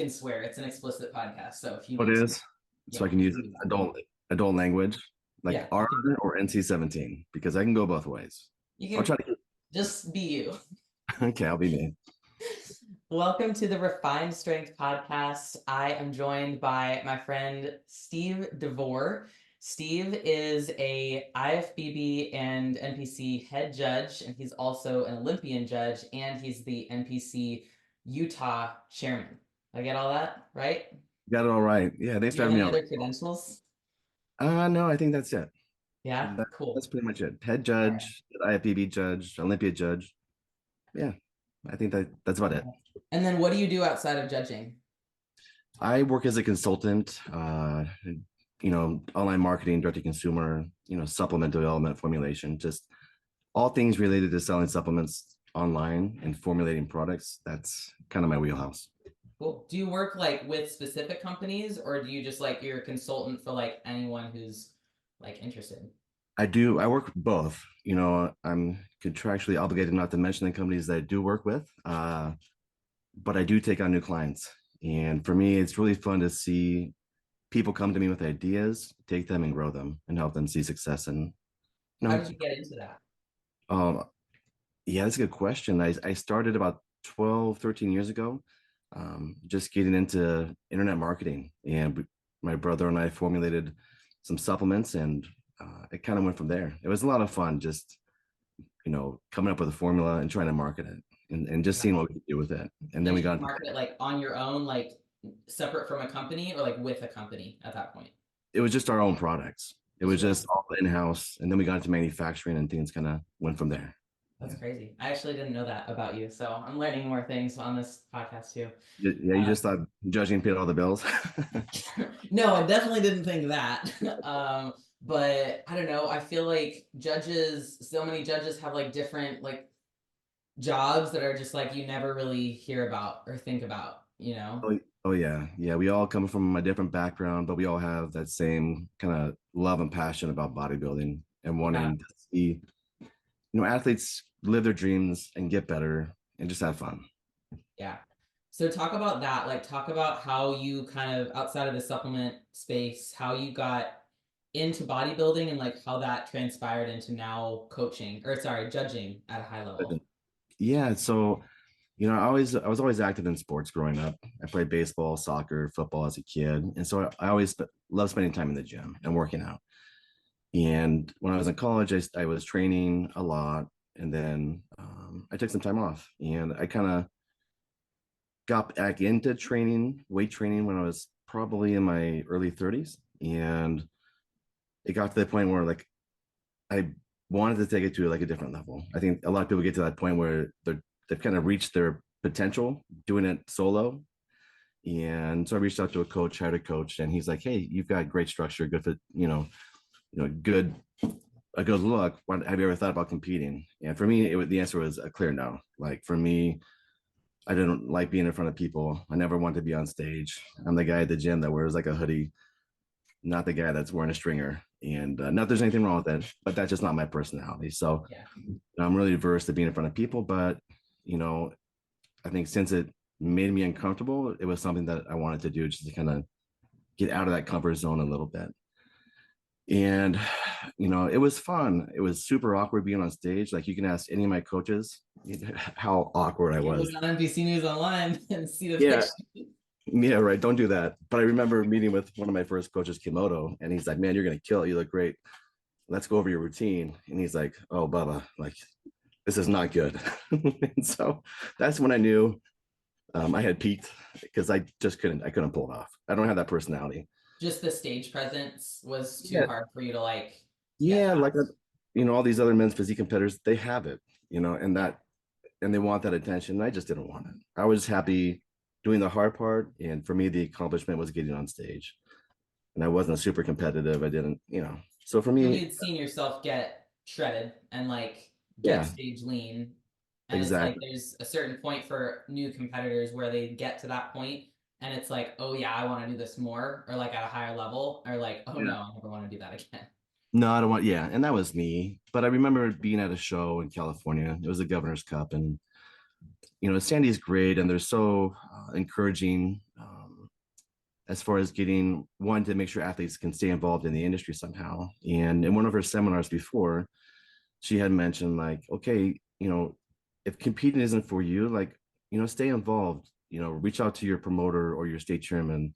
can swear. It's an explicit podcast. So if you What need it to, is, so yeah, I can you use can do that. adult language, like Yeah, you R can do that. or NC-17, because I can go both ways. You I'll can try to. just be you. Okay, I'll be me. Welcome to the Refined Strength Podcast. I am joined by my friend Steve DeVore. Steve is a IFBB and NPC head judge, and he's also an Olympian judge, and he's the NPC Utah Chairman. I get all that right? Got it all right. Yeah, thanks Do you for have having me any on. other credentials? No, I think that's it. Yeah, That's cool. pretty much it. Head All right. judge, IFBB judge, Olympia judge. Yeah, I think that's about it. And then what do you do outside of judging? I work as a consultant, online marketing, direct to consumer, supplement development, formulation, just all things related to selling supplements online and formulating products. That's kind of my wheelhouse. Cool. Do you work like with specific companies or do you just like you're a consultant for like anyone who's like interested? I do. I work both. I'm contractually obligated not to mention the companies that I do work with, but I do take on new clients. And for me, it's really fun to see people come to me with ideas, take them and grow them, and help them see success. And you How know, did you get into that? um, yeah, that's a good question. I started about 12, 13 years ago, just getting into internet marketing, and my brother and I formulated some supplements, and it kind of went from there. It was a lot of fun, just coming up with a formula and trying to market it and just seeing Wow. what we could do with it. And then Did we you got into, market it like on your own, like separate from a company or like with a company at that point? it was just our own products. It Just was your just own. all in-house. And then we got into manufacturing and things kind of went from there. That's Yeah. crazy. I actually didn't know that about you. So I'm learning more things on this podcast too. Yeah, you Uh, just thought judging paid all the bills. no, I definitely didn't think that. But I don't know. I feel like judges, so many judges have like different like jobs that are just like you never really hear about or think about, you know? Oh yeah. Yeah. We all come from a different background, but we all have that same kind of love and passion about bodybuilding and Yeah, wanting to see, athletes live their dreams and get better and just have fun. yeah. So talk about that. Like talk about how you kind of outside of the supplement space, how you got into bodybuilding and like how that transpired into now coaching or sorry, judging at a high level. Yeah. So, I was always active in sports growing up. I played baseball, soccer, football as a kid. And so I always loved spending time in the gym and working out. And when I was in college, I was training a lot. And then I took some time off and I kind of got back into training, weight training when I was probably in my early 30s. And it got to the point where like I wanted to take it to like a different level. I think a lot of people get to that point where they've kind of reached their potential doing it solo. And so I reached out to a coach, hired a coach, and he's like, "Hey, you've got great structure, good for good a good look. Have you ever thought about competing?" And for me, the answer was a clear no. Like for me, I didn't like being in front of people. I never wanted to be on stage. I'm the guy at the gym that wears like a hoodie, not the guy that's wearing a stringer. And not there's anything wrong with that, but that's just not my personality. So Yeah. I'm really averse to being in front of people. But you know, I think since it made me uncomfortable, it was something that I wanted to do just to kind of get out of that comfort zone a little bit. And it was fun. It was super awkward being on stage. Like you can ask any of my coaches how awkward I You can look was. on NBC News online and see the Yeah, picture. yeah, right. Don't do that. But I remember meeting with one of my first coaches, Kimoto, and he's like, "Man, you're gonna kill it. You look great. Let's go over your routine." And he's like, "Oh, Bubba, like this is not good." And so that's when I knew I had peaked because I couldn't pull it off. I don't have that personality. Just the stage presence was too Yeah, hard for you to like get yeah, like past. all these other men's physique competitors, they have it, and Yeah. and they want that attention. I just didn't want it. I was happy doing the hard part, and for me, the accomplishment was getting on stage. And I wasn't super competitive. I didn't, So for And me, you'd seen yourself get shredded and like get yeah, stage lean. And it's like exactly. there's a certain point for new competitors where they get to that point and it's like, oh yeah, I want to do this more, or like at a higher level, or like, oh Yeah. no, I never want to do that again. No, I don't want. Yeah, and that was me. But I remember being at a show in California. It was the Governor's Cup, and Sandy's great, and they're so encouraging. as far as getting one to make sure athletes can stay involved in the industry somehow. And in one of her seminars before, she had mentioned like, okay, if competing isn't for you, like, stay involved, reach out to your promoter or your state chairman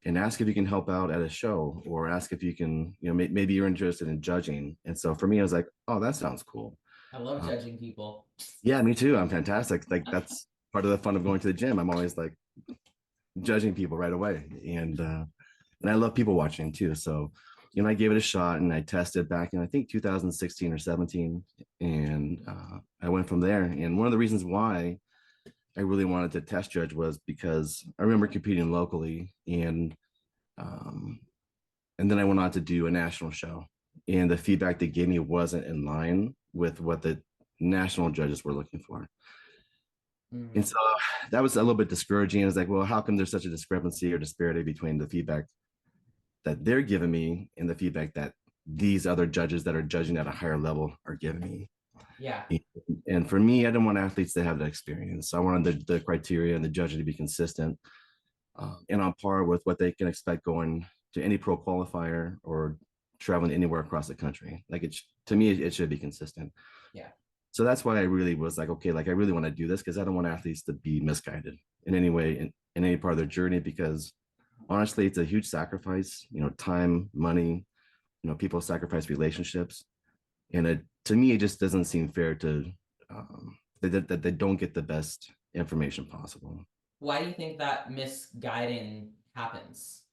and ask if you can help out at a show, or ask if you can, maybe you're interested in judging. And so for me, I was like, oh, that sounds cool. I love uh, judging people. yeah, me too. I'm fantastic. Like, that's part of the fun of going to the gym. I'm always like judging people right away. And I love people watching too. So, I gave it a shot and I tested back in, I think, 2016 or 17. And I went from there. And one of the reasons why I really wanted to test judge was because I remember competing locally, um, and then I went on to do a national show. And the feedback they gave me wasn't in line with what the national judges were looking for. And Mm, so that was a little bit discouraging. I was like, well, how come there's such a discrepancy or disparity between the feedback that they're giving me and the feedback that these other judges that are judging at a higher level are giving me? yeah. And for me, I didn't want athletes to have that experience. So I wanted the criteria and the judging to be consistent, and on par with what they can expect going to any pro qualifier or traveling anywhere across the country. Like, to me, it should be consistent. Yeah. So that's why I really was like, okay, like, I really want to do this because I don't want athletes to be misguided in any way in any part of their journey, because honestly, it's a huge sacrifice, time, money, people sacrifice relationships. And to me, it just doesn't seem fair to that they don't get the best information possible. Why do you think that misguiding happens?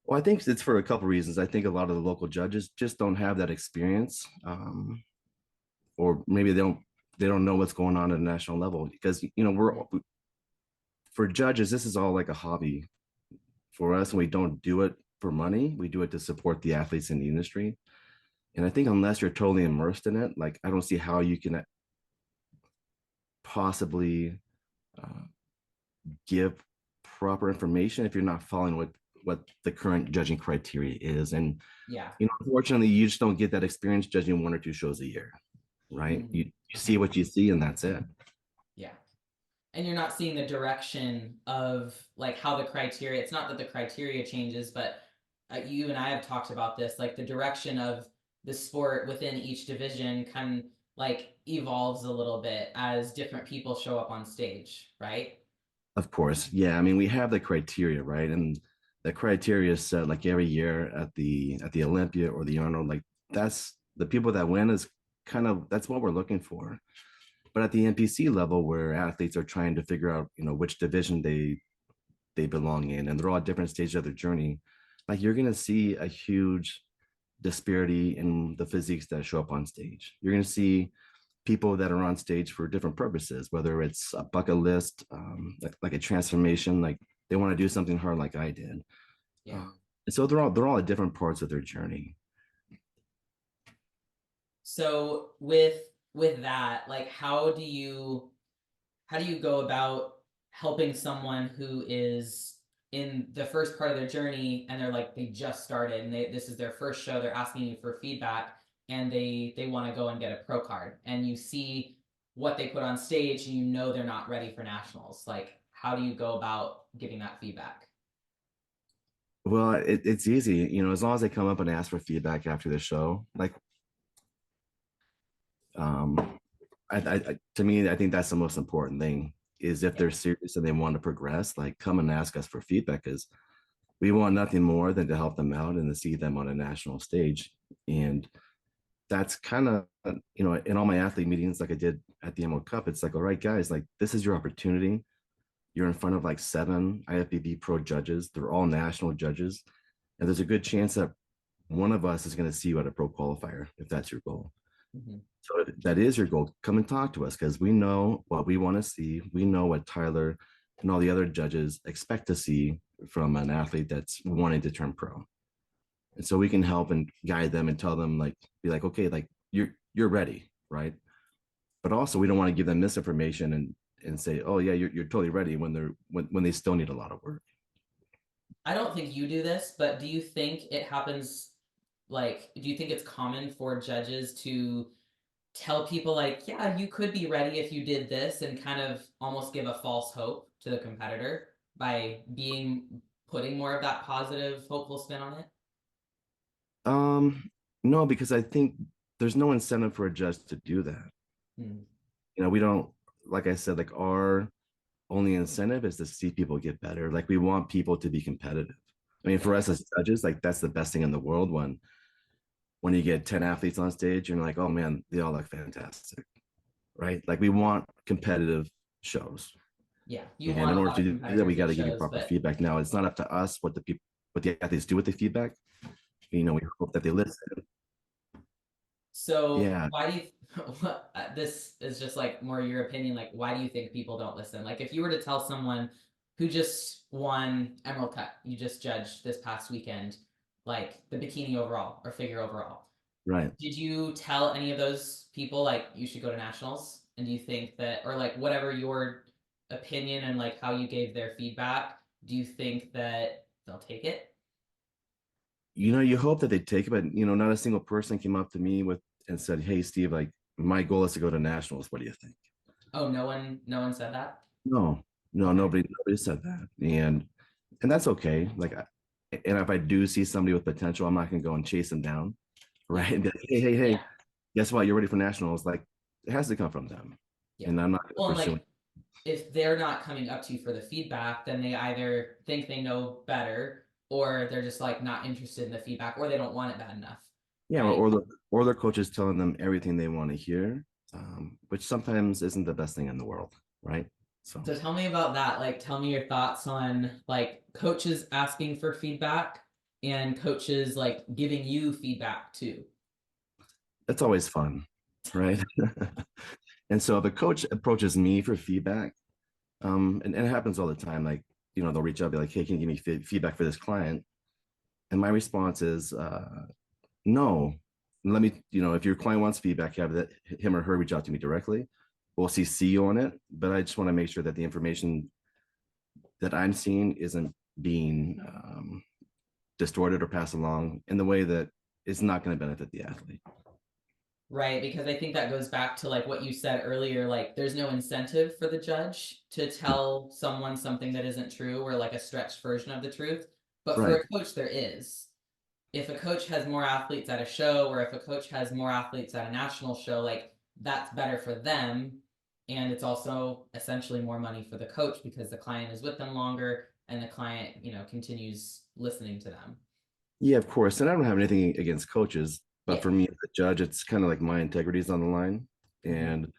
Well, I think it's for a couple of reasons. I think a lot of the local judges just don't have that experience, or maybe they don't know what's going on at a national level, because we're for judges, this is all like a hobby for us, and we don't do it for money. We do it to support the athletes in the industry. And I think unless you're totally immersed in it, like, I don't see how you can possibly uh, give proper information if you're not following what the current judging criteria is. And Yeah. unfortunately, you just don't get that experience judging one or two shows a year, right? Mm, You see what you see, and that's it. yeah. And you're not seeing the direction of like how the criteria, it's not that the criteria changes, but you and I have talked about this, like the direction of the sport within each division kind of like evolves a little bit as different people show up on stage, right? Of course, yeah. I mean, we have the criteria, right? And the criteria is set like every year at the Olympia or the Arnold. Like, that's the people that win is kind of that's what we're looking for. But at the NPC level, where athletes are trying to figure out, which division they belong in, and they're all at different stages of their journey, like, you're gonna see a huge disparity in the physiques that show up on stage. You're gonna see people that are on stage for different purposes, whether it's a bucket list, like a transformation, like they want to do something hard, like I did. Yeah. Uh, and so they're all at different parts of their journey. So with that, like how do you go about helping someone who is in the first part of their journey and they're like they just started and this is their first show, they're asking you for feedback and they want to go and get a pro card and you see what they put on stage and you know they're not ready for nationals, like how do you go about getting that feedback? Well, it's easy, as long as they come up and ask for feedback after the show. Like, um, to me, I think that's the most important thing, is if Yeah. they're serious and they want to progress, like, come and ask us for feedback, because we want nothing more than to help them out and to see them on a national stage. And that's kind of, in all my athlete meetings, like I did at the Emerald Cup, it's like, all right, guys, like, this is your opportunity. You're in front of like 7 IFBB pro judges. They're all national judges. And there's a good chance that one of us is going to see you at a pro qualifier if that's your goal. Mm-hmm. So if that is your goal, come and talk to us, because we know what we want to see. We know what Tyler and all the other judges expect to see from an athlete that's wanting to turn pro. And so we can help and guide them and tell them, like, be like, okay, like, you're ready, right? But also, we don't want to give them misinformation and say, oh yeah, you're totally ready, when they still need a lot of work. I don't think you do this, but do you think it happens, like do you think it's common for judges to tell people like, yeah, you could be ready if you did this and kind of almost give a false hope to the competitor by being putting more of that positive, hopeful spin on it? No, because I think there's no incentive for a judge to do that. Hmm. We don't, like I said, like our only incentive is to see people get better. Like we want people to be competitive. I mean, Yeah. for us as judges, like that's the best thing in the world when you get 10 athletes on stage and you're like, oh man, they all look fantastic. Right. Like we want competitive shows. Yeah. You And want in a order lot of to do that, we competitors got at to give you shows, proper but feedback. Now it's not up to us what the athletes do with the feedback. We hope that they listen. so Yeah. why do you this is just like more your opinion, like why do you think people don't listen? Like if you were to tell someone who just won Emerald Cup, you just judged this past weekend, like the bikini overall or figure overall, Right. did you tell any of those people like you should go to nationals? And do you think that, or like whatever your opinion and like how you gave their feedback, do you think that they'll take it? You hope that they take it, but not a single person came up to me with and said, hey Steve, like my goal is to go to nationals. What do you think? Oh, no one said that. No, no, Okay. nobody said that. And that's okay. And if I do see somebody with potential, I'm not gonna go and chase them down. Yeah. Right. And be like, hey, hey, Yeah. hey, guess what? You're ready for nationals. Like it has to come from them. Yeah. And I'm not gonna Well, and pursue like it. if they're not coming up to you for the feedback, then they either think they know better or they're just like not interested in the feedback or they don't want it bad enough. Yeah, Right. or their coach is telling them everything they want to hear, which sometimes isn't the best thing in the world, right? So So tell me about that. Like, tell me your thoughts on like coaches asking for feedback and coaches like giving you feedback too. it's always fun, right? And so if a coach approaches me for feedback, and it happens all the time, like, they'll reach out and be like, hey, can you give me feedback for this client? And my response is, no. Let me, if your client wants feedback, have that him or her reach out to me directly. We'll CC you on it, but I just want to make sure that the information that I'm seeing isn't being distorted or passed along in the way that is not going to benefit the athlete. Right, because I think that goes back to like what you said earlier, like there's no incentive for the judge to tell someone something that isn't true or like a stretched version of the truth. But for Right. a coach, there is. If a coach has more athletes at a show or if a coach has more athletes at a national show, like that's better for them. And it's also essentially more money for the coach because the client is with them longer and the client, continues listening to them. Yeah, of course. And I don't have anything against coaches, but Yeah. for me as a judge, it's kind of like my integrity is on the line. Mhm. And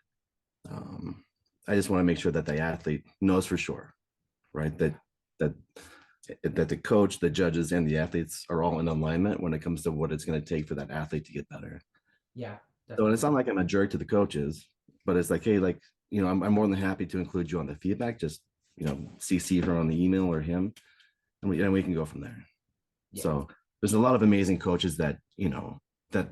I just want to make sure that the athlete knows for sure, right? That that the coach, the judges, and the athletes are all in alignment when it comes to what it's going to take for that athlete to get better. Yeah, So and it's definitely. not like I'm a jerk to the coaches, but it's like, hey, like, I'm more than happy to include you on the feedback. Just, CC her on the email or him, and we can go from there. Yeah. So there's a lot of amazing coaches that, that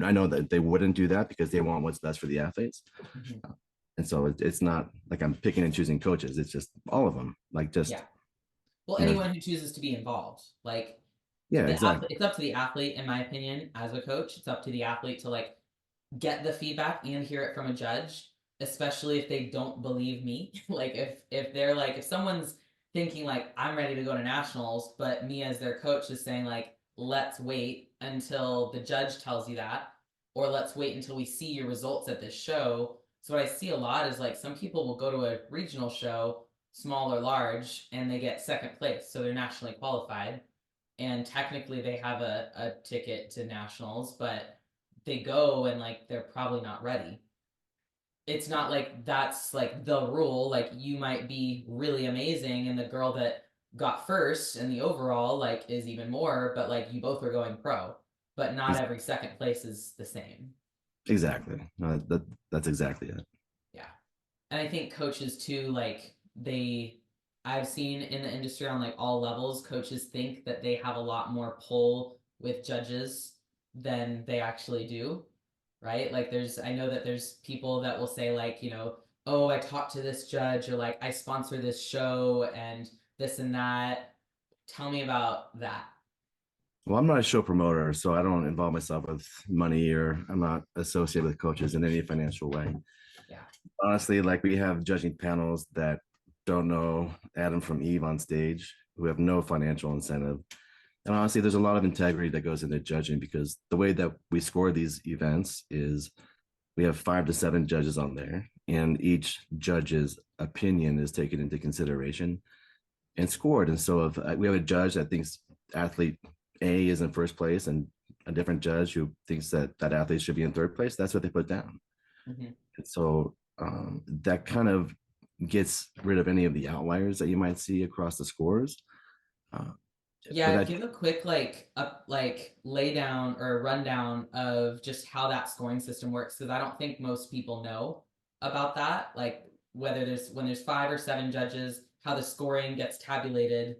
I know that they wouldn't do that because they want what's best for the athletes. Mhm. And so it's not like I'm picking and choosing coaches. It's just all of them. Like just, Yeah. Well, you know, anyone who chooses to be involved, like yeah, the athlete, exactly. it's up to the athlete, in my opinion, as a coach. It's up to the athlete to like get the feedback and hear it from a judge, especially if they don't believe me. Like if they're like if someone's thinking like I'm ready to go to nationals, but me as their coach is saying like let's wait until the judge tells you that, or let's wait until we see your results at this show. So what I see a lot is like some people will go to a regional show, small or large, and they get second place, so they're nationally qualified, and technically they have a ticket to nationals, but they go and like they're probably not ready. It's not like that's like the rule. Like you might be really amazing and the girl that got first in the overall like is even more, but like you both are going pro. But not every second place is the same. Exactly. That's exactly it. Yeah. And I think coaches too, like I've seen in the industry on like all levels, coaches think that they have a lot more pull with judges than they actually do, right? Like I know that there's people that will say like, oh, I talked to this judge or like I sponsor this show and this and that. Tell me about that. Well, I'm not a show promoter, so I don't involve myself with money or I'm not associated with coaches in any financial way. Yeah. Honestly, like we have judging panels that don't know Adam from Eve on stage, who have no financial incentive. And honestly, there's a lot of integrity that goes into judging, because the way that we score these events is we have 5 to 7 judges on there, and each judge's opinion is taken into consideration and scored. And so if we have a judge that thinks athlete A is in first place, and a different judge who thinks that that athlete should be in third place, that's what they put down. Mm-hmm. And so that kind of gets rid of any of the outliers that you might see across the scores. Uh, Yeah, give a quick like lay down or rundown of just how that scoring system works, because I don't think most people know about that. Like whether when there's 5 or 7 judges, how the scoring gets tabulated.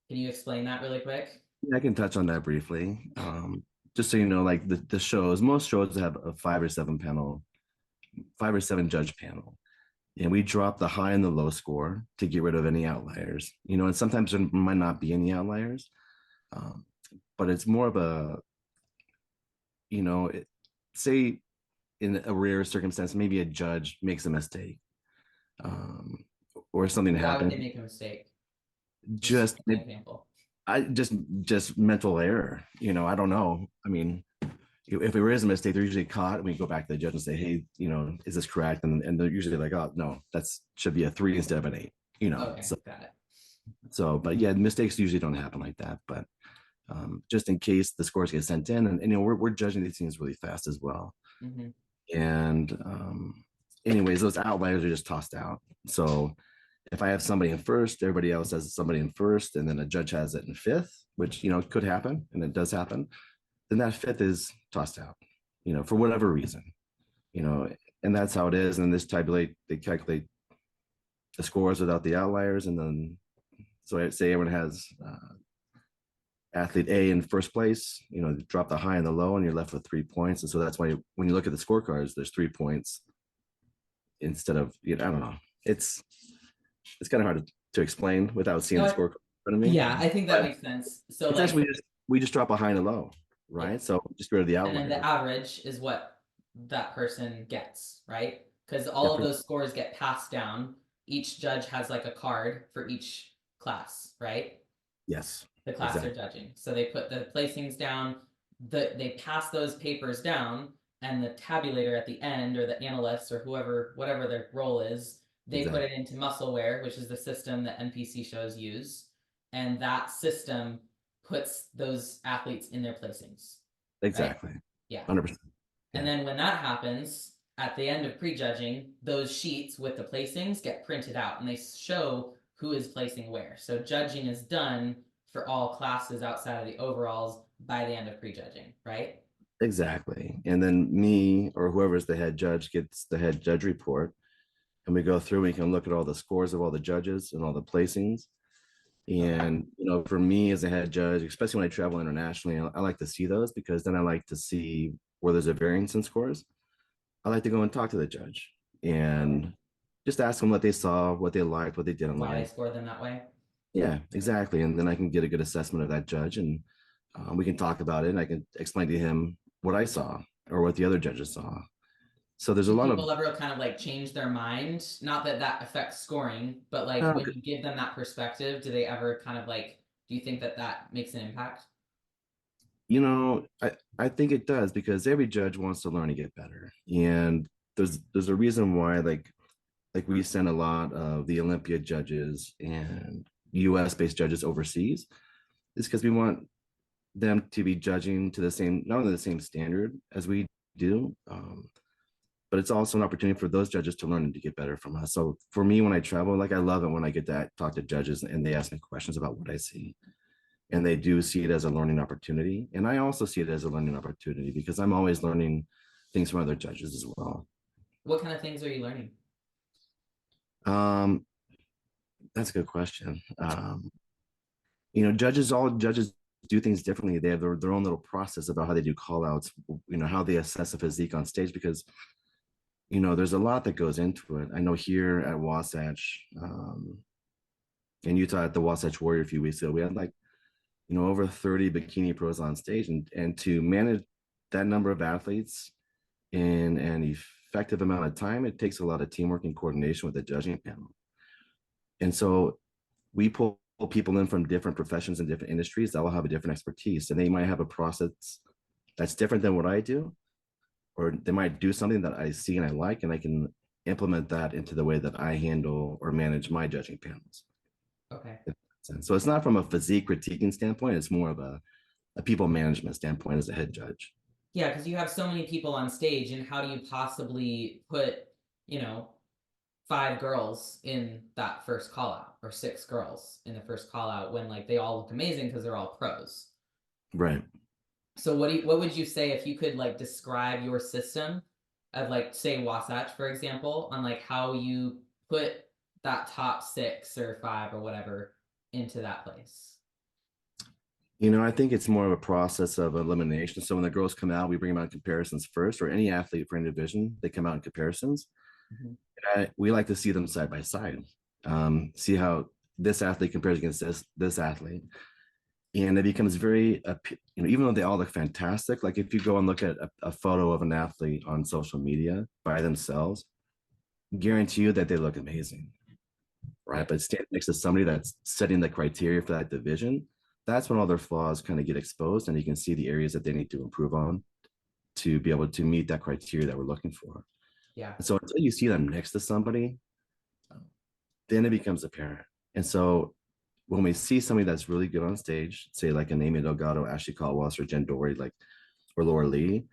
Can you explain that really quick? I can touch on that briefly. Just so you know, like the shows, most shows have a 5 or 7 judge panel. And we drop the high and the low score to get rid of any outliers. And sometimes there might not be any outliers, but it's more of a, say in a rare circumstance, maybe a judge makes a mistake, or something Why happened. would they make a mistake? Just an example. just mental error. I don't know. I mean, if there is a mistake, they're usually caught, and we go back to the judge and say, "Hey, is this correct?" And they're usually like, "Oh, no, that's should be a 3 instead of an 8." Okay, so, got it. but yeah, mistakes usually don't happen like that. But just in case the scores get sent in, and we're judging these things really fast as well. Mm-hmm. And anyways, those outliers are just tossed out. So if I have somebody in first, everybody else has somebody in first, and then a judge has it in fifth, which could happen, and it does happen, then that fifth is tossed out, for whatever reason, and that's how it is. And they calculate the scores without the outliers. And then, so I say everyone has athlete A in first place, drop the high and the low, and you're left with 3 points. And so that's why when you look at the scorecards, there's 3 points instead of, I don't know. It's kind of hard to explain without seeing the scorecard in front of me. Yeah, I think that makes sense. So it's actually we just drop a high and a low, right? Yeah. So just go to the outlier. And then the average is what that person gets, right? Because all of those scores get passed down. Each judge has like a card for each class, right? Yes. The class they're judging. So they put the placings down, they pass those papers down, and the tabulator at the end, or the analysts, or whatever their role is, they put it into muscleware, which is the system that NPC shows use. And that system puts those athletes in their placings. Exactly. Right? Yeah. 100%. Yeah. And then when that happens, at the end of prejudging, those sheets with the placings get printed out, and they show who is placing where. So judging is done for all classes outside of the overalls by the end of prejudging, right? Exactly. And then me or whoever's the head judge gets the head judge report, and we go through, we can look at all the scores of all the judges and all the placings. And for me as a head judge, especially when I travel internationally, I like to see those, because then I like to see where there's a variance in scores. I like to go and talk to the judge and just ask them what they saw, what they liked, what they didn't like. Why they scored them that way. Yeah, exactly. And then I can get a good assessment of that judge, and we can talk about it, and I can explain to him what I saw or what the other judges saw. So there's a lot of people ever kind of like change their mind. Not that affects scoring, but like when you give them that perspective, do they ever kind of like, do you think that makes an impact? I think it does, because every judge wants to learn and get better. And there's a reason why, like we send a lot of the Olympia judges and US based judges overseas, is because we want them to be judging to not only the same standard as we do, but it's also an opportunity for those judges to learn and to get better from us. So for me, when I travel, like I love it when I get to talk to judges and they ask me questions about what I see. And they do see it as a learning opportunity. And I also see it as a learning opportunity, because I'm always learning things from other judges as well. What kind of things are you learning? That's a good question. All judges do things differently. They have their own little process about how they do call outs, how they assess a physique on stage, because there's a lot that goes into it. I know here at Wasatch, in Utah at the Wasatch Warrior a few weeks ago, we had over 30 bikini pros on stage, and to manage that number of athletes in an effective amount of time, it takes a lot of teamwork and coordination with the judging panel. And so we pull people in from different professions and different industries that will have a different expertise, and they might have a process that's different than what I do, or they might do something that I see and I like, and I can implement that into the way that I handle or manage my judging panels. Okay. So it's not from a physique critiquing standpoint, it's more of a people management standpoint as a head judge. Yeah, because you have so many people on stage, and how do you possibly put, you know, 5 girls in that first call out or 6 girls in the first call out when like they all look amazing because they're all pros? Right. So what would you say if you could like describe your system of like say Wasatch, for example, on like how you put that top 6 or 5 or whatever into that place? I think it's more of a process of elimination. So when the girls come out, we bring them out in comparisons first, or any athlete for any division, they come out in comparisons. Mhm. We like to see them side by side, see how this athlete compares against this athlete. And it becomes very, even though they all look fantastic, like if you go and look at a photo of an athlete on social media by themselves, guarantee you that they look amazing, right? But stand next to somebody that's setting the criteria for that division, that's when all their flaws kind of get exposed, and you can see the areas that they need to improve on to be able to meet that criteria that we're looking for. Yeah. And so until you see them next to somebody, then it becomes apparent. And so when we see somebody that's really good on stage, say like an Amy Delgado, Ashley Caldwell, or Jen Dory, like, or Laura Lee,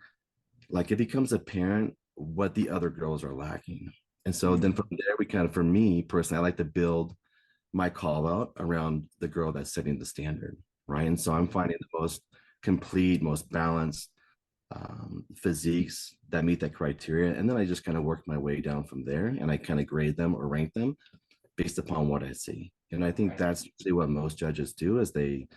like it becomes apparent what the other girls are lacking. And so then from there, we kind of, for me personally, I like to build my call out around the girl that's setting the standard, right? And so I'm finding the most complete, most balanced physiques that meet that criteria. And then I just kind of work my way down from there, and I kind of grade them or rank them based upon what I see. And I think Right. that's usually what most judges do is they,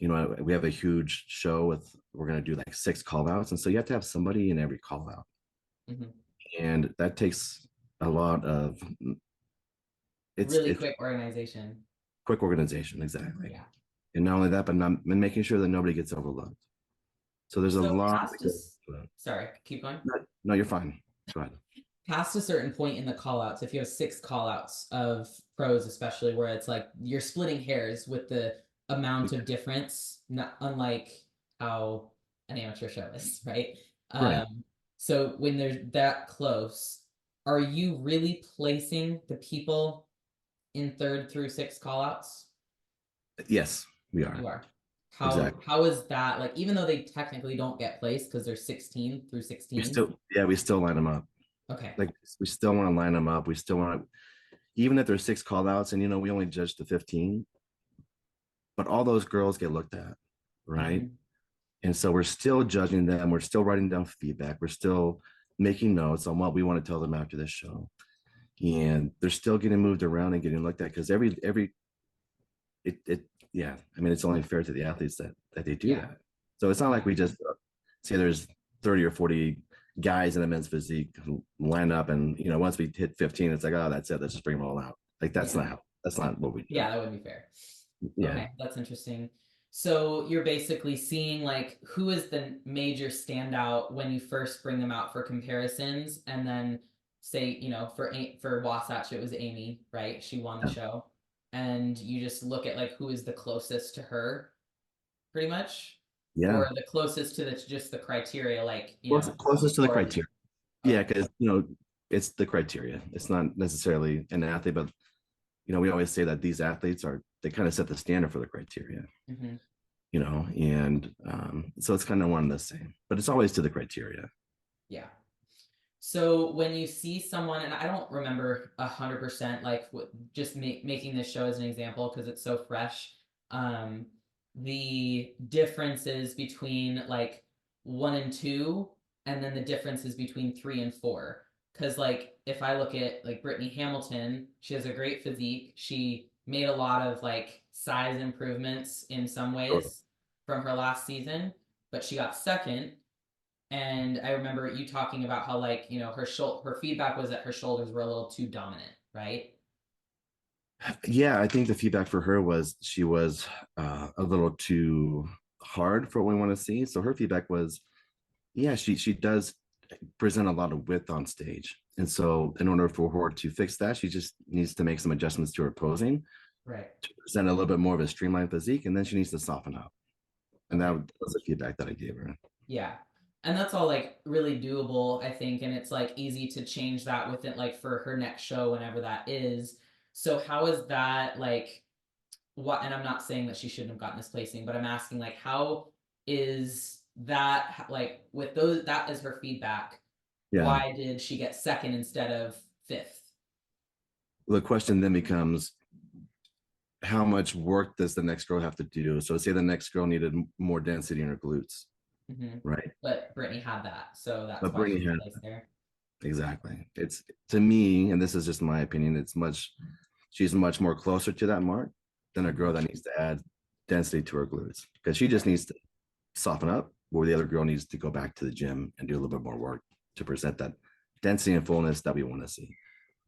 we have a huge show with, we're going to do like 6 call outs. And so you have to have somebody in every call out. Mm-hmm. And that takes a lot of, Really it's quick organization. quick organization. Exactly. Yeah. And not only that, but not, and making sure that nobody gets overlooked. So there's a So lot. past this, sorry, keep going. No, you're fine. Go ahead. Past a certain point in the callouts, if you have 6 callouts of pros, especially where it's like you're splitting hairs with the amount of difference, not unlike how an amateur show is, right? Right. So when there's that close, are you really placing the people in 3rd through 6 callouts? Yes, we are. You are. Exactly. How is that like? Even though they technically don't get placed because they're 16 through 16. We still line them up. Okay. Like we still want to line them up. We still want to, even if there's 6 call outs and we only judge the 15, but all those girls get looked at, right? Mhm. And so we're still judging them. We're still writing down feedback. We're still making notes on what we want to tell them after this show. And they're still getting moved around and getting looked at because yeah, I mean, it's only fair to the athletes that they do Yeah. that. So it's not like we just say there's 30 or 40 guys in a men's physique who line up, and once we hit 15, it's like, oh, that's it. Let's just bring them all out. Like that's not what we do. Yeah, that would be fair. Yeah. Okay, that's interesting. So you're basically seeing like who is the major standout when you first bring them out for comparisons, and then say for Wasatch it was Amy, right? She won the show, and you just look at like who is the closest to her, pretty much, Yeah. or the closest to just the criteria, like Closest to the or criteria. Yeah, because it's the criteria. It's not necessarily an athlete, but we always say that these athletes they kind of set the standard for the criteria. Mhm. And so it's kind of one and the same, but it's always to the criteria. Yeah. So when you see someone, and I don't remember 100%, like just making this show as an example because it's so fresh, the differences between like 1 and 2, and then the differences between 3 and 4. Because like if I look at like Britney Hamilton, she has a great physique. She made a lot of like size improvements in some Sure. ways from her last season, but she got second. And I remember you talking about how like her feedback was that her shoulders were a little too dominant, right? Yeah, I think the feedback for her was she was a little too hard for what we want to see. So her feedback was, yeah, she does present a lot of width on stage. And so in order for her to fix that, she just needs to make some adjustments to her posing Right. to present a little bit more of a streamlined physique, and then she needs to soften up. And that Okay. was the feedback that I gave her. Yeah. And that's all like really doable, I think. And it's like easy to change that within like for her next show, whenever that is. So how is that like what, and I'm not saying that she shouldn't have gotten this placing, but I'm asking like how is that like with those that is her feedback. Yeah. Why did she get second instead of fifth? The question then becomes, how much work does the next girl have to do? So say the next girl needed more density in her glutes, Mm-hmm. right? But Brittany had that, so that's But why Brittany she's had placed there. exactly. It's to me, and this is just my opinion, she's much more closer to that mark than a girl that needs to add density to her glutes, because she just needs to soften up, where the other girl needs to go back to the gym and do a little bit more work to present that density and fullness that we want to see.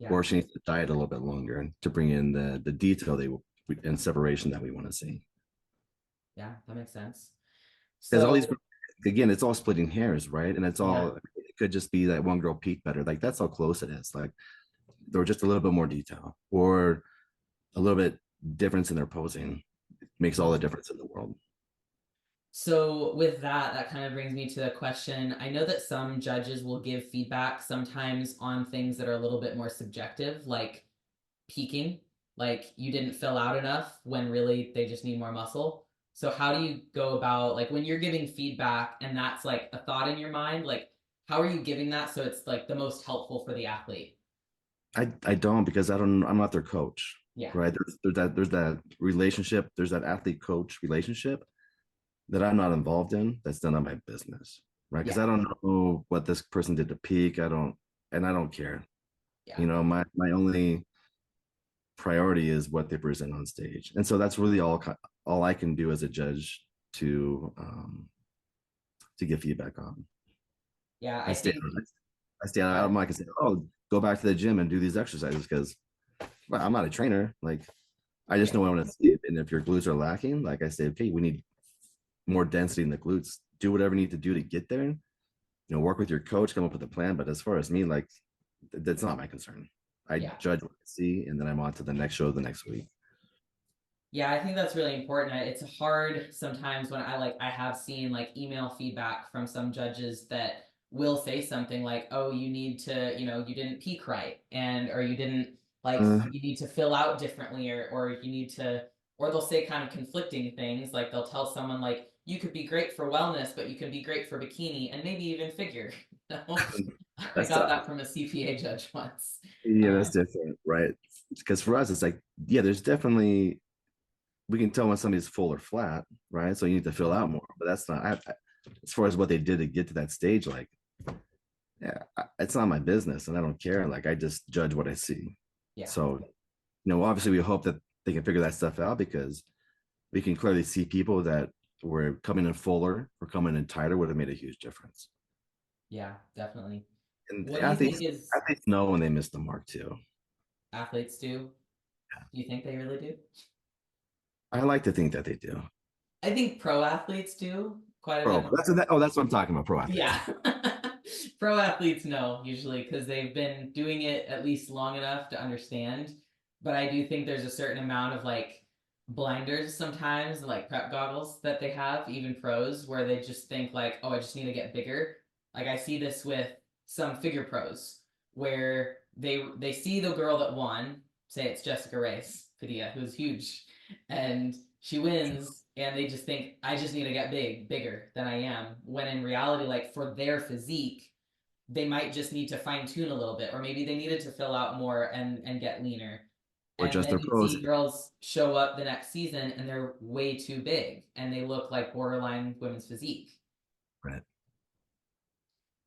Yeah. Or she needs to diet a little bit longer to bring in the detail and separation that we want to see. Yeah, that makes sense. Because all So these, again, it's all splitting hairs, right? And it's yeah. all, it could just be that one girl peaked better. Like that's how close it is. Like there was just a little bit more detail or a little bit difference in their posing makes all the difference in the world. So with that, that kind of brings me to a question. I know that some judges will give feedback sometimes on things that are a little bit more subjective, like peaking, like you didn't fill out enough when really they just need more muscle. So how do you go about like when you're giving feedback and that's like a thought in your mind, like how are you giving that so it's like the most helpful for the athlete? I don't, because I'm not their coach, Yeah. right? There's that relationship, there's that athlete coach relationship that I'm not involved in. That's none of my business, right? Because Yeah. I don't know what this person did to peak. I don't care. Yeah. You know, my only priority is what they present on stage, and so that's really all I can do as a judge to um, to give feedback on. Yeah. I I stay think I stay out of my can say, oh, go back to the gym and do these exercises because well, I'm not a trainer. Like I just yeah. know what I want to see. And if your glutes are lacking, like I say, okay, we need more density in the glutes. Do whatever you need to do to get there. Work with your coach, come up with a plan. But as far as me, like that's not my concern. I Yeah. judge what I see, and then I'm on to the next show the next week. Yeah, I think that's really important. It's hard sometimes when I have seen like email feedback from some judges that will say something like, "Oh, you need to, you didn't peak right," and or you didn't like Uh, you need to fill out differently, or you need to, or they'll say kind of conflicting things. Like they'll tell someone like, "You could be great for wellness, but you can be great for bikini and maybe even figure." I that's got tough. that from a CPA judge once. Yeah, that's Um, different, right? Because for us, it's like, yeah, there's definitely we can tell when somebody's full or flat, right? So you need to fill out more, but that's not as far as what they did to get to that stage. Like, yeah, it's not my business, and I don't care. Like, I just judge what I see. yeah. So, obviously, we hope that they can figure that stuff out because we can clearly see people that were coming in fuller or coming in tighter would have made a huge difference. Yeah, definitely. And What the do you think athletes, is athletes know when they miss the mark too. athletes do? Do you think they really do? I like to think that they do. I think pro athletes do quite a bit Pro, more. that's what I'm talking about. Pro athletes. Yeah. Pro athletes know usually because they've been doing it at least long enough to understand. But I do think there's a certain amount of like blinders sometimes, like prep goggles that they have, even pros, where they just think like, oh, I just need to get bigger. Like I see this with some figure pros where they see the girl that won, say it's Jessica Race, Padilla, who's huge, and she wins and they just think I just need to get bigger than I am, when in reality like for their physique they might just need to fine tune a little bit, or maybe they needed to fill out more and get leaner. Or And just then their you pros. see girls show up the next season and they're way too big and they look like borderline women's physique. Right.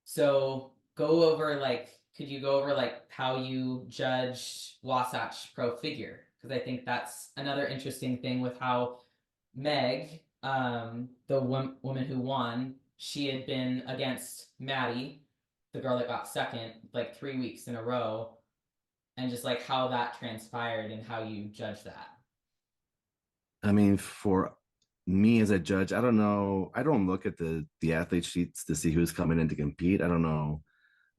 So go over like, could you go over like how you judge Wasatch Pro figure? Because I think that's another interesting thing with how Meg, the woman who won, she had been against Maddie, the girl that got second, like 3 weeks in a row, and just like how that transpired and how you judge that. I mean, for me as a judge, I don't know. I don't look at the athlete sheets to see who's coming in to compete. I don't know.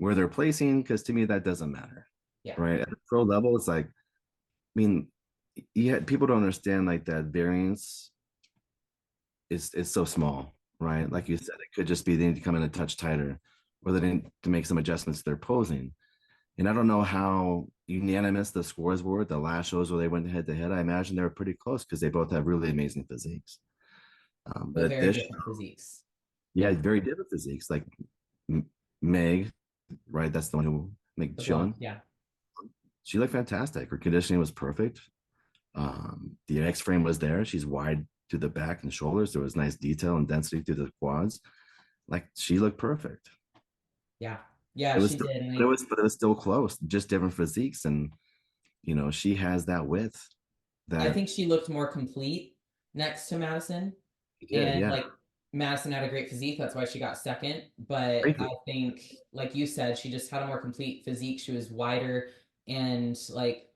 where they're placing, because to me that doesn't matter, Yeah. right? At the pro level, it's like, I mean, yeah, people don't understand like that variance is so small, right? Like you said, it could just be they need to come in a touch tighter, or they need to make some adjustments to their posing. And I don't know how unanimous the scores were at the last shows where they went head to head. I imagine they were pretty close because they both have really amazing physiques. But But at very this, different physiques. yeah, Yeah. very different physiques. Like Meg, right? That's the one who make The blonde. chilling. Yeah. She looked fantastic. Her conditioning was perfect. The X frame was there. She's wide to the back and shoulders. There was nice detail and density to the quads. Like she looked perfect. Yeah. Yeah, It was she still, did. And but it was still close. Just different physiques, and she has that width. I That think she looked more complete next to Madison. she did, And yeah. like Madison had a great physique, that's why she got second. But Thank I you. think, like you said, she just had a more complete physique. She was wider. And like,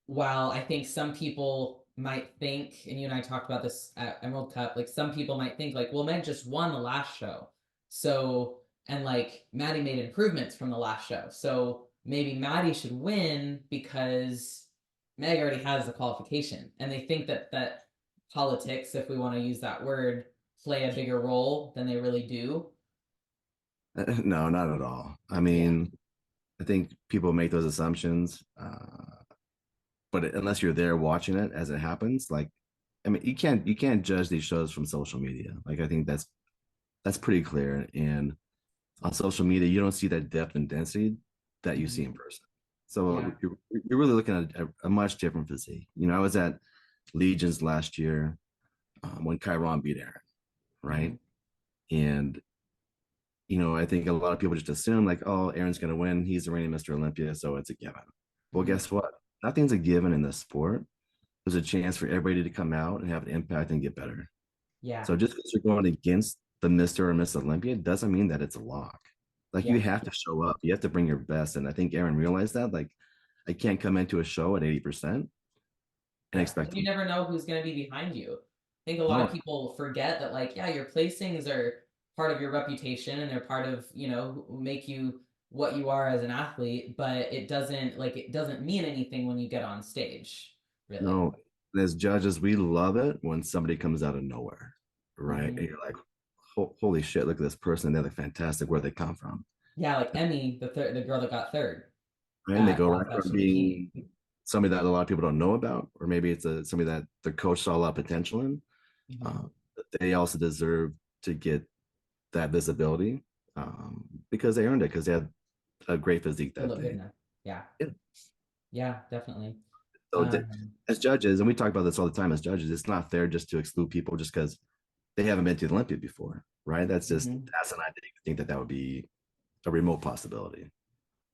while I think some people might think, and you and I talked about this at Emerald Cup, like some people might think, like, well, Meg just won the last show. So, and like Maddie made improvements from the last show. So maybe Maddie should win because Meg already has the qualification. And they think that politics, if we want to use that word, play a bigger role than they really do. No, not at all. I Yeah. mean, I think people make those assumptions, but unless you're there watching it as it happens, like, I mean, you can't judge these shows from social media. Like, I think that's pretty clear. And on social media, you don't see that depth and density that you see Mhm. in person. So Yeah. you're really looking at a much different physique. I was at Legions last year when Chiron beat Aaron, Mm-hmm. right? And I think a lot of people just assume like, oh, Aaron's going to win. He's the reigning Mr. Olympia, so it's a given. Well, Mm-hmm. guess what? Nothing's a given in this sport. There's a chance for everybody to come out and have an impact and get better. Yeah. So just because you're going against the Mr. or Miss Olympia doesn't mean that it's a lock. Like you Yeah. have to show up. You have to bring your best. And I think Aaron realized that. Like I can't come into a show at 80% and Yeah. expect And you to. never know who's going to be behind you. I think a lot of No, people forget that, like, yeah, your placings are part of your reputation and they're part of, make you what you are as an athlete, but it doesn't mean anything when you get on stage, really. no. As judges, we love it when somebody comes out of nowhere, right? Hmm. And you're like, holy shit, look at this person. They look fantastic. Where they come from. Yeah, like Emmy, the girl that got third Right? And they at go right Wasatch from in bikini. being somebody that a lot of people don't know about, or maybe it's somebody that the coach saw a lot of potential in. Hmm. Uh, they also deserve to get that visibility because they earned it because they had a great physique They that look good day. enough. Yeah, Yeah. yeah, definitely. So Um, as judges, and we talk about this all the time as judges, it's not fair just to exclude people just because they haven't been to the Olympia before, right? That's just mhm. that's an idea. I think that would be a remote possibility.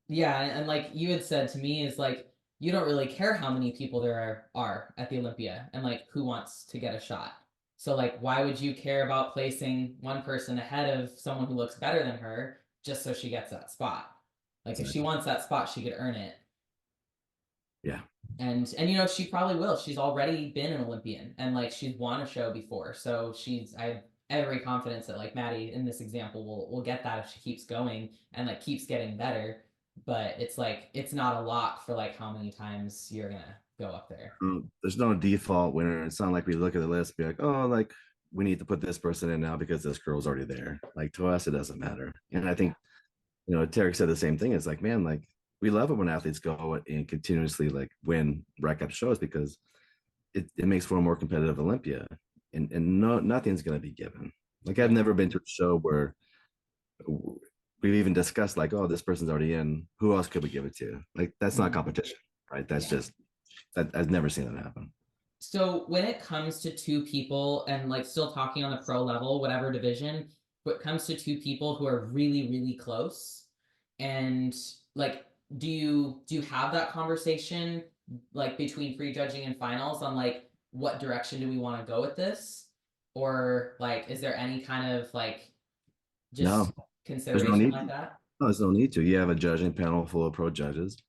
Yeah, and like you had said to me is like you don't really care how many people there are at the Olympia and like who wants to get a shot. So like why would you care about placing one person ahead of someone who looks better than her just so she gets that spot? Like if she Exactly. wants that spot, she could earn it. Yeah. And she probably will. She's already been an Olympian and like she's won a show before. So I have every confidence that like Maddie in this example will get that if she keeps going and like keeps getting better. But it's like it's not a lock for like how many times you're gonna go up there. There's no default winner. It's not like we look at the list and be like, oh, like we need to put this person in now because this girl's already there. Like to us, it doesn't matter. And I Yeah. think, Tarek said the same thing. It's like, man, like we love it when athletes go and continuously like win rack up shows because it makes for a more competitive Olympia. And no nothing's gonna be given. Like I've Yeah. never been to a show where we've even discussed like, oh, this person's already in. Who else could we give it to? Like that's not Mhm. competition, right? That's Yeah. just that I've never seen that happen. So when it comes to two people and like still talking on the pro level, whatever division, when it comes to two people who are really, really close, and like, do you have that conversation like between prejudging and finals on like what direction do we want to go with this? Or like is there any kind of like No, just there's no consideration need like to. that? No, there's no need to. You have a judging panel full of pro judges.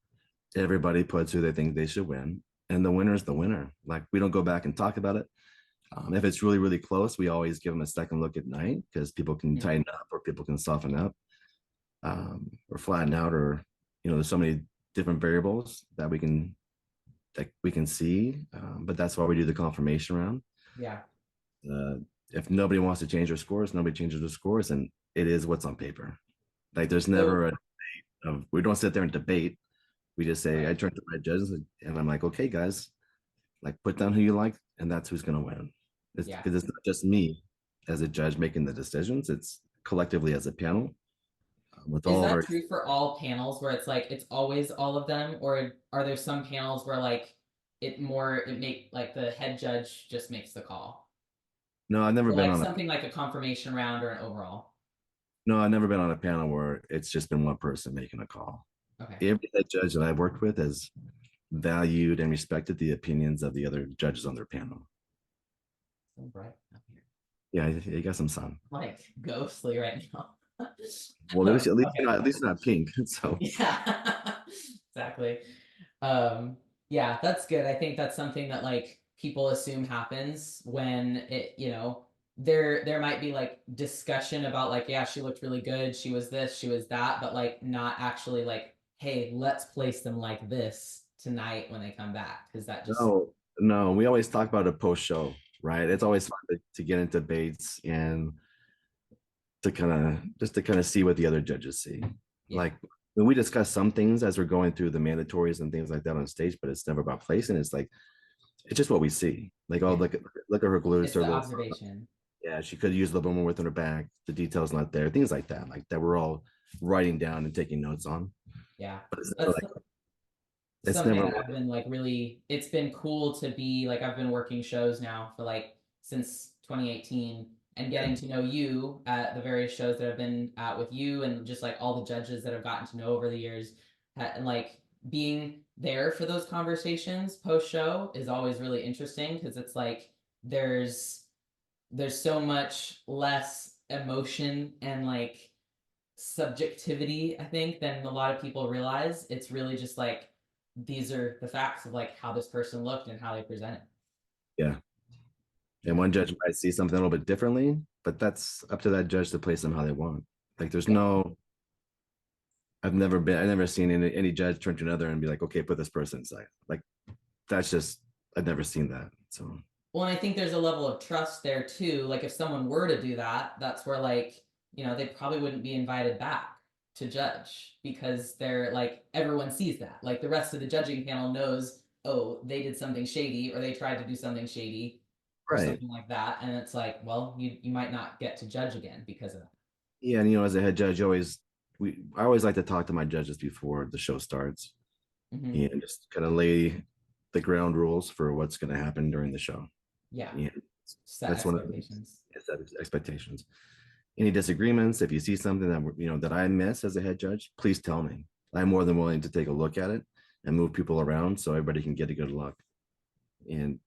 Everybody puts who they think they should win, and the winner is the winner. Like we don't go back and talk about it. If it's really, really close, we always give them a second look at night because people can Mhm. tighten up or people can soften up. or flatten out, or there's so many different variables that we can see. But that's why we do the confirmation round. Yeah. uh, if nobody wants to change their scores, nobody changes their scores, and it is what's on paper. Like there's never So we don't sit there and debate. We just say, I right. turn to my judges and I'm like, okay, guys, like put down who you like, and that's who's gonna win. It's Yeah. because it's not just me as a judge making the decisions; it's collectively as a panel with Is all of that our. true for all panels where it's like it's always all of them, or are there some panels where like it make like the head judge just makes the call? No, I've never Or been like on a. something like a confirmation round or an overall. No, I've never been on a panel where it's just been one person making a call. Okay. Every head judge that I've worked with has valued and respected the opinions of the other judges on their panel. So bright up here. Yeah, you got some sun. Like ghostly right now. Well, at least Okay. not pink. So Yeah. Exactly. Um, yeah, that's good. I think that's something that like people assume happens when there might be like discussion about like, yeah, she looked really good, she was this, she was that, but like not actually like, hey, let's place them like this tonight when they come back. Because that just no, we always talk about a post show, right? It's always fun to get into debates and to kind of see what the other judges see. yeah, Like when we discuss some things as we're going through the mandatories and things like that on stage, but it's never about placing. It's like it's just what we see. Like, oh, yeah. look at her glutes, It's her the little. observation. Yeah, she could use a little bit more width in her back. The details not there. Things like that. Like that we're all writing down and taking notes on. Yeah. But it's never That's like it's something never that like I've been like really, it's been cool to be like, I've been working shows now for like since 2018 and yeah, getting to know you at the various shows that I've been at with you and just like all the judges that I've gotten to know over the years and like being there for those conversations post show is always really interesting because it's like there's there's so much less emotion and like subjectivity, I think, than a lot of people realize. It's really just like these are the facts of like how this person looked and how they presented. yeah. And one judge might see something a little bit differently, but that's up to that judge to place them how they want. Like there's Yeah. no I've never seen any judge turn to another and be like, okay, put this person inside. Like that's just I've never seen that. So Well, and I think there's a level of trust there too. Like if someone were to do that, that's where like, they probably wouldn't be invited back to judge because they're like everyone sees that. Like the rest of the judging panel knows, oh, they did something shady or they tried to do something shady or right. something like that. And it's like, well, you might not get to judge again because of that. Yeah, and as a head judge, I always like to talk to my judges before the show starts Hmm. and just kind of lay the ground rules for what's going to happen during the show. Yeah. Yeah, Set that's one of the things. expectations. Is that expectations. Any disagreements? If you see something that I miss as a head judge, please tell me. I'm more than willing to take a look at it and move people around so everybody can get a good look. And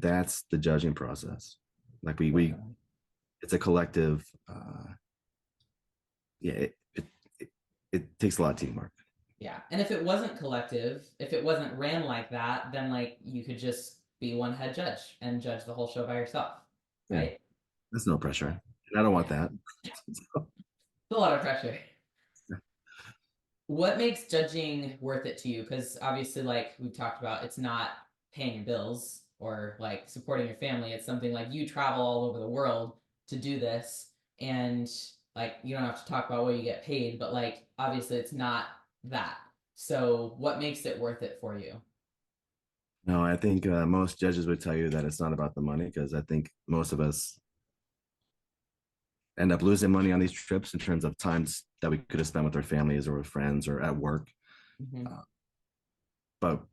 that's the judging process. Like we Definitely. it's a collective. Yeah, it takes a lot of teamwork. Yeah. And if it wasn't collective, if it wasn't ran like that, then like you could just be one head judge and judge the whole show by yourself. Yeah, Right? that's no pressure, and I don't want Yeah. that. It's a lot of pressure. What makes judging worth it to you? Because obviously, like we've talked about, it's not paying your bills or like supporting your family. It's something like you travel all over the world to do this. And like you don't have to talk about what you get paid, but like obviously it's not that. So what makes it worth it for you? No, I think most judges would tell you that it's not about the money, because I think most of us end up losing money on these trips in terms of times that we could have spent with our families or with friends or at work. Mm-hmm. Uh, but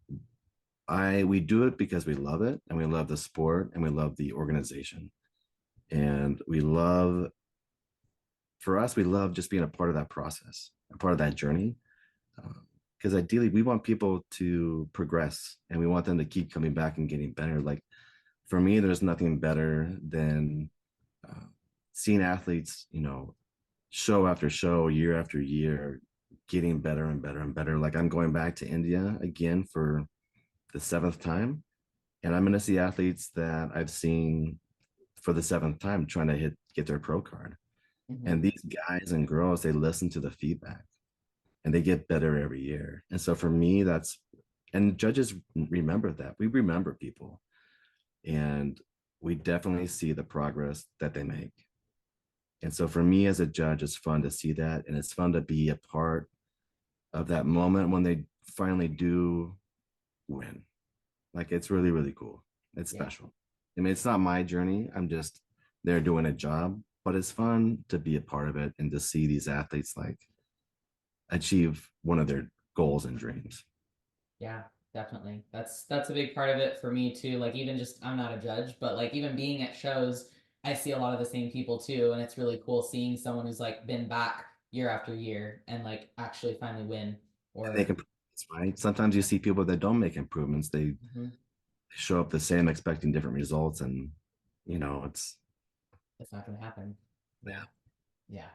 we do it because we love it, and we love the sport, and we love the organization, and for us, we love just being a part of that process, a part of that journey. Because ideally, we want people to progress, and we want them to keep coming back and getting better. Like for me, there's nothing better than uh, seeing athletes, show after show, year after year, getting better and better and better. Like I'm going back to India again for the seventh time, and I'm going to see athletes that I've seen for the seventh time trying to get their pro card. And Hmm. these guys and girls, they listen to the feedback and they get better every year. And so for me, and judges remember that. We remember people, and we definitely see the progress that they make. And so for me as a judge, it's fun to see that. And it's fun to be a part of that moment when they finally do win. Like it's really, really cool. It's Yeah. special. I mean, it's not my journey. I'm just there doing a job, but it's fun to be a part of it and to see these athletes like achieve one of their goals and dreams. Yeah, definitely. That's a big part of it for me too. Like even just I'm not a judge, but like even being at shows, I see a lot of the same people too, and it's really cool seeing someone who's like been back year after year and like actually finally win And make or improvements, right? Sometimes you see people that don't make improvements. They Mhm. show up the same, expecting different results, and it's It's not going to happen. Yeah. yeah.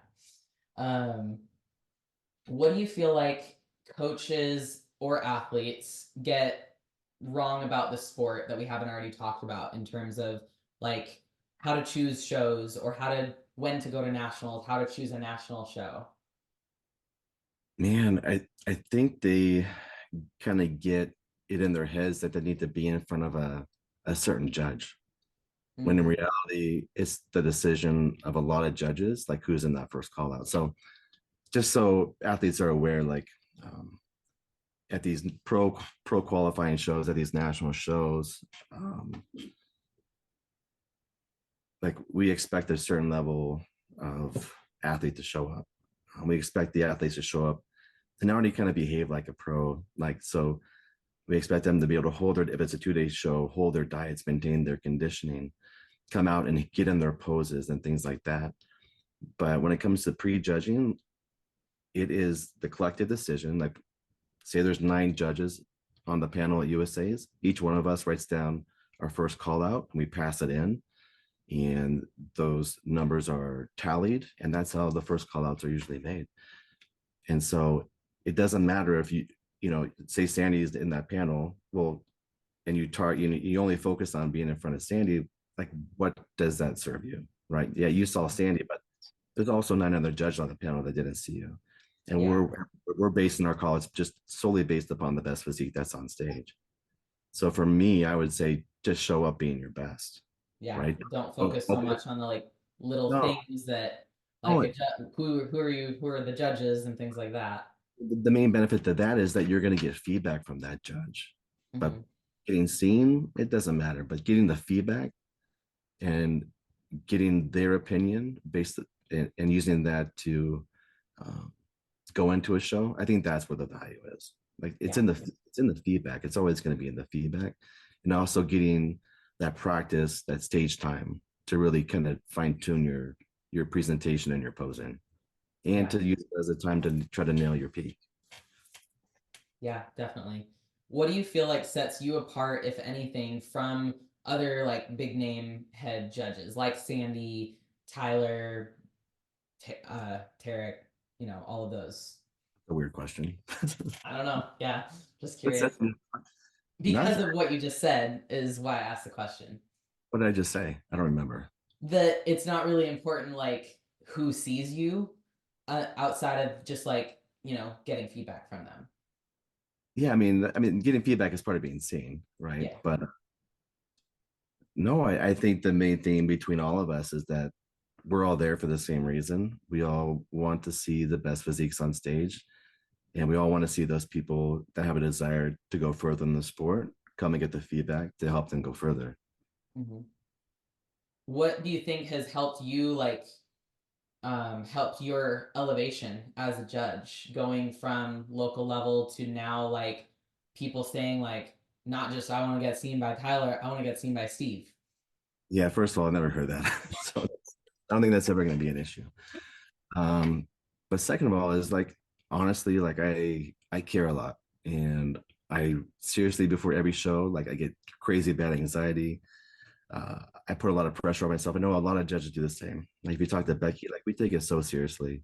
Yeah. Um what do you feel like coaches or athletes get wrong about the sport that we haven't already talked about in terms of like how to choose shows or how to when to go to nationals, how to choose a national show? Man, I think they kind of get it in their heads that they need to be in front of a certain judge. When in Mm-hmm. reality, it's the decision of a lot of judges, like who's in that first call out. So just so athletes are aware, like at these pro qualifying shows, at these national shows, like we expect a certain level of athlete to show up. We expect the athletes to show up and already kind of behave like a pro. Like so, we expect them to be able to hold their, if it's a 2 day show, hold their diets, maintain their conditioning, come out and get in their poses and things like that. But when it comes to prejudging, it is the collective decision. Like, say there's 9 judges on the panel at USA's. Each one of us writes down our first call out and we pass it in. And those numbers are tallied. And that's how the first call outs are usually made. And so it doesn't matter if say Sandy's in that panel, well, and you only focus on being in front of Sandy, like what does that serve you? Right. Yeah, you saw Sandy, but there's also 9 other judges on the panel that didn't see you. And Yeah. we're basing our call, it's just solely based upon the best physique that's on stage. So for me, I would say just show up being your best. Yeah. Right. Don't Oh, focus so much on the like little no, things that like no, who are the judges and things like that. the main benefit to that is that you're going to get feedback from that judge. But Mm-hmm. getting seen, it doesn't matter. But getting the feedback and getting their opinion based and using that to um, go into a show, I think that's where the value is. Like Yeah. it's in the feedback. It's always going to be in the feedback, and also getting that practice, that stage time to really kind of fine tune your presentation and your posing, and Yeah. to use it as a time to try to nail your peak. Yeah, definitely. What do you feel like sets you apart, if anything, from other like big name head judges like Sandy, Tyler, Tarek, all of those? A weird question. I don't know. Yeah, just What's curious. that? Not Because of what you just said is why I asked the question. what did I just say? I don't remember. That it's not really important like who sees you outside of just like, getting feedback from them. Yeah, I mean, getting feedback is part of being seen, right? Yeah. But no, I think the main thing between all of us is that we're all there for the same reason. We all want to see the best physiques on stage, and we all want to see those people that have a desire to go further in the sport come and get the feedback to help them go further. Mm-hmm. What do you think has helped you like helped your elevation as a judge going from local level to now like people saying like not just I want to get seen by Tyler, I want to get seen by Steve. Yeah, first of all, I never heard that, so I don't think that's ever going to be an issue. Um, but second of all, is like honestly, like I care a lot, and I seriously before every show, like I get crazy bad anxiety. I put a lot of pressure on myself. I know a lot of judges do the same. Like if you talk to Becky, like we take it so seriously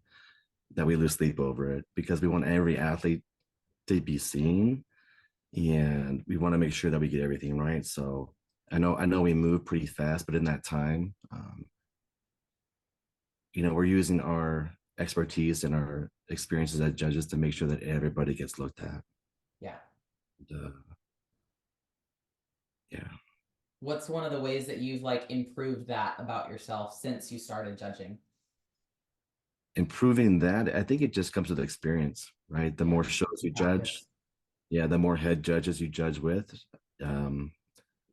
that we lose sleep over it because we want every athlete to be seen, and we want to make sure that we get everything right. So I know we move pretty fast, but in that time, we're using our expertise and our experiences as judges to make sure that everybody gets looked at. Yeah. Uh, yeah. What's one of the ways that you've like improved that about yourself since you started judging? Improving that, I think it just comes with experience, right? The Yeah. more shows you judge, Practice. yeah, the more head judges you judge with, um,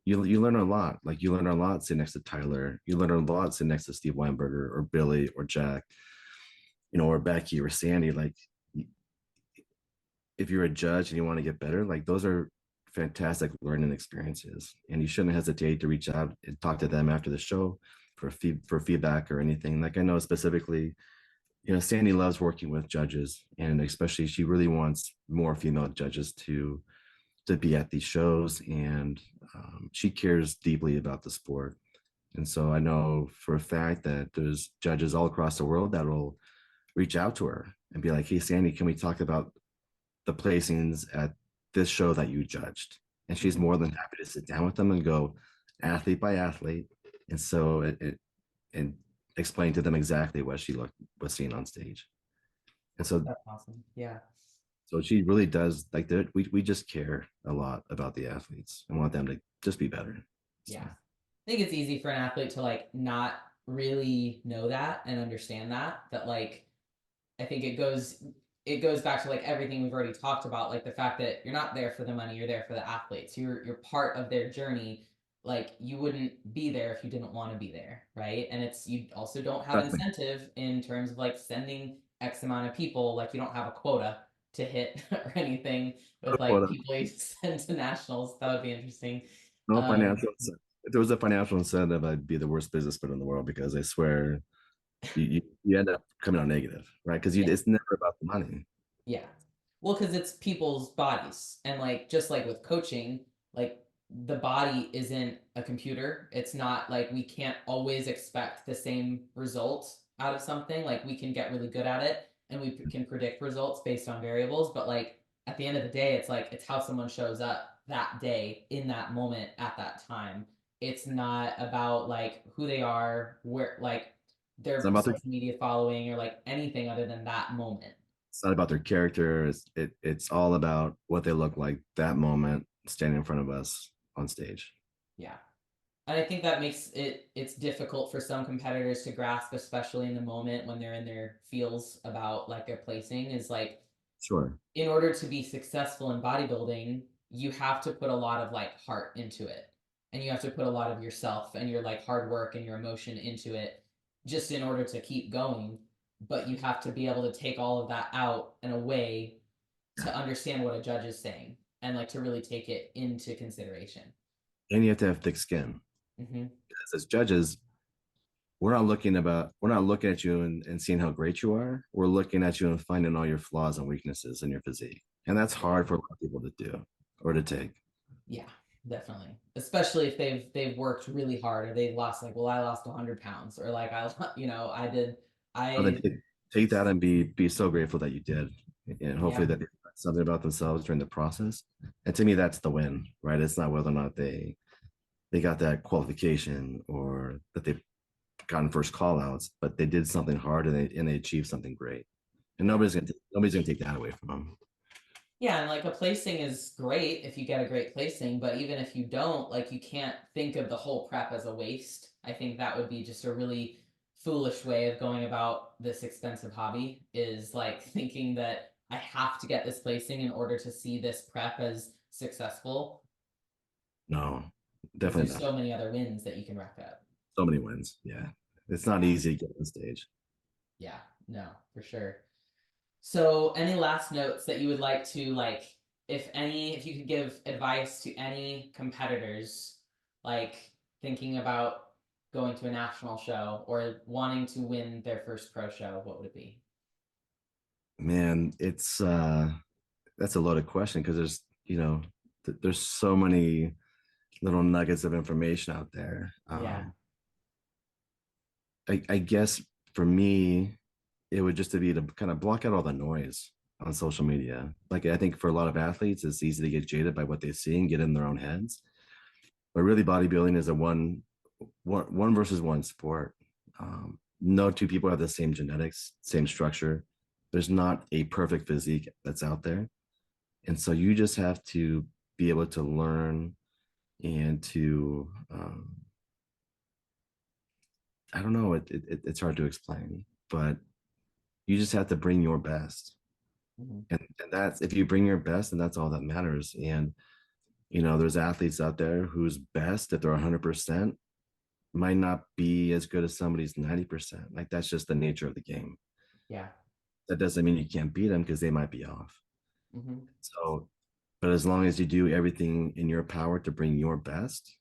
you learn a lot. Like you learn a lot sitting next to Tyler. You learn a lot sitting next to Steve Weinberger or Billy or Jack, or Becky or Sandy. Like if you're a judge and you want to get better, like those are fantastic learning experiences, and you shouldn't hesitate to reach out and talk to them after the show for feedback or anything. Like I know specifically, Sandy loves working with judges, and especially she really wants more female judges to be at these shows, and she cares deeply about the sport. And so I know for a fact that there's judges all across the world that will reach out to her and be like, "Hey, Sandy, can we talk about the placings at this show that you judged?" And she's Mhm. more than happy to sit down with them and go athlete by athlete, and so and explain to them exactly what she was seeing on stage. And so That's awesome. Yeah. she really does like that. We just care a lot about the athletes and want them to just be better. So Yeah. I think it's easy for an athlete to like not really know that and understand that like I think it goes back to like everything we've already talked about, like the fact that you're not there for the money, you're there for the athletes. You're part of their journey. Like you wouldn't be there if you didn't want to be there, right? And it's you also don't have definitely incentive in terms of like sending X amount of people, like you don't have a quota to hit or anything with like people you send to nationals. That would be interesting. no Um, financial. If there was a financial incentive, I'd be the worst businessman in the world because I swear you end up coming out negative, right? Because yeah. it's never about the money. Yeah. Well, because it's people's bodies. And like just like with coaching, like the body isn't a computer. It's not like we can't always expect the same results out of something. Like we can get really good at it and we can predict results based on variables, but like at the end of the day, it's like it's how someone shows up that day in that moment at that time. It's not about like who they are, where like It's not their about their social media following or like anything other than that moment. it's not about their character. It's all about what they look like that moment standing in front of us on stage. Yeah. And I think that makes it's difficult for some competitors to grasp, especially in the moment when they're in their feels about like their placing is like Sure. in order to be successful in bodybuilding, you have to put a lot of like heart into it. And you have to put a lot of yourself and your like hard work and your emotion into it just in order to keep going. But you have to be able to take all of that out and away Yeah. to understand what a judge is saying and like to really take it into consideration. And you have to have thick skin. Mm-hmm. Because as judges, we're not looking at you and seeing how great you are. We're looking at you and finding all your flaws and weaknesses in your physique. And that's Yeah. hard for a lot of people to do or to take. Yeah, definitely. Especially if they've worked really hard or they lost like, well, I lost 100 pounds or like I did Or they I take that and be so grateful that you did. And hopefully yeah, that they learn something about themselves during the process. And to me, that's the win, right? It's not whether or not they got that qualification or that they've gotten first call outs, but they did something hard and they achieved something great. And yeah. nobody's gonna take that away from them. Yeah, and like a placing is great if you get a great placing, but even if you don't, like you can't think of the whole prep as a waste. I think that would be just a really foolish way of going about this expensive hobby is like thinking that I have to get this placing in order to see this prep as successful No, because definitely there's not. so many other wins that you can rack up. So many wins. Yeah. It's not Yeah. easy to get on stage. Yeah, no, for sure. So, any last notes that you would like to like, if you could give advice to any competitors, like thinking about going to a national show or wanting to win their first pro show, what would it be? Man, it's that's a loaded question because there's so many little nuggets of information out there. Yeah, I guess for me, it would just to be to kind of block out all the noise on social media. Like I think for a lot of athletes, it's easy to get jaded by what they see and get in their own heads. But really, bodybuilding is a one versus one sport. no two people have the same genetics, same structure. There's not a perfect physique that's out there. And so you just have to be able to learn and to, I don't know, it's hard to explain, but you just have to bring your best. Mhm. And that's, if you bring your best, and that's all that matters. And, there's athletes out there whose best, if they're 100%, might not be as good as somebody's 90%. Like that's just the nature of the game. Yeah. That doesn't mean you can't beat them because they might be off. Hmm. So, but as long as you do everything in your power to bring your best,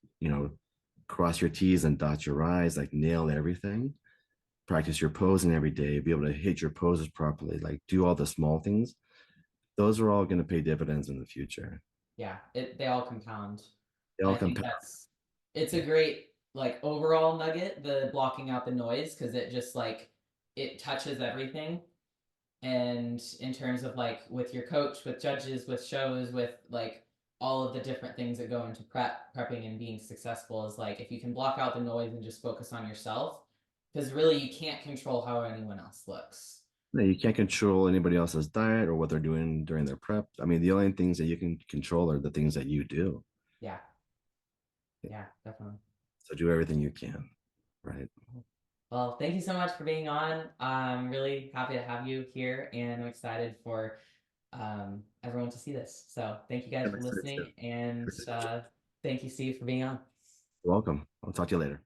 cross your T's and dot your I's, like nail everything, practice your posing every day, be able to hit your poses properly, like do all the small things. Those are all going to pay dividends in the future. Yeah, they all compound. They And all I think compound. it's a great like overall nugget, the blocking out the noise, because it just it touches everything. And in terms of like with your coach, with judges, with shows, with like all of the different things that go into prepping and being successful, is like if you can block out the noise and just focus on yourself, because really you can't control how anyone else looks. No, you can't control anybody else's diet or what they're doing during their prep. I mean, the only things that you can control are the things that you do. Yeah, yeah, definitely. So do everything you can, right? Well, thank you so much for being on. I'm really happy to have you here, and I'm excited for everyone to see this. So thank you guys I'm for excited too. listening, and thank you, Steve, for being on. You're welcome. I'll talk to you later.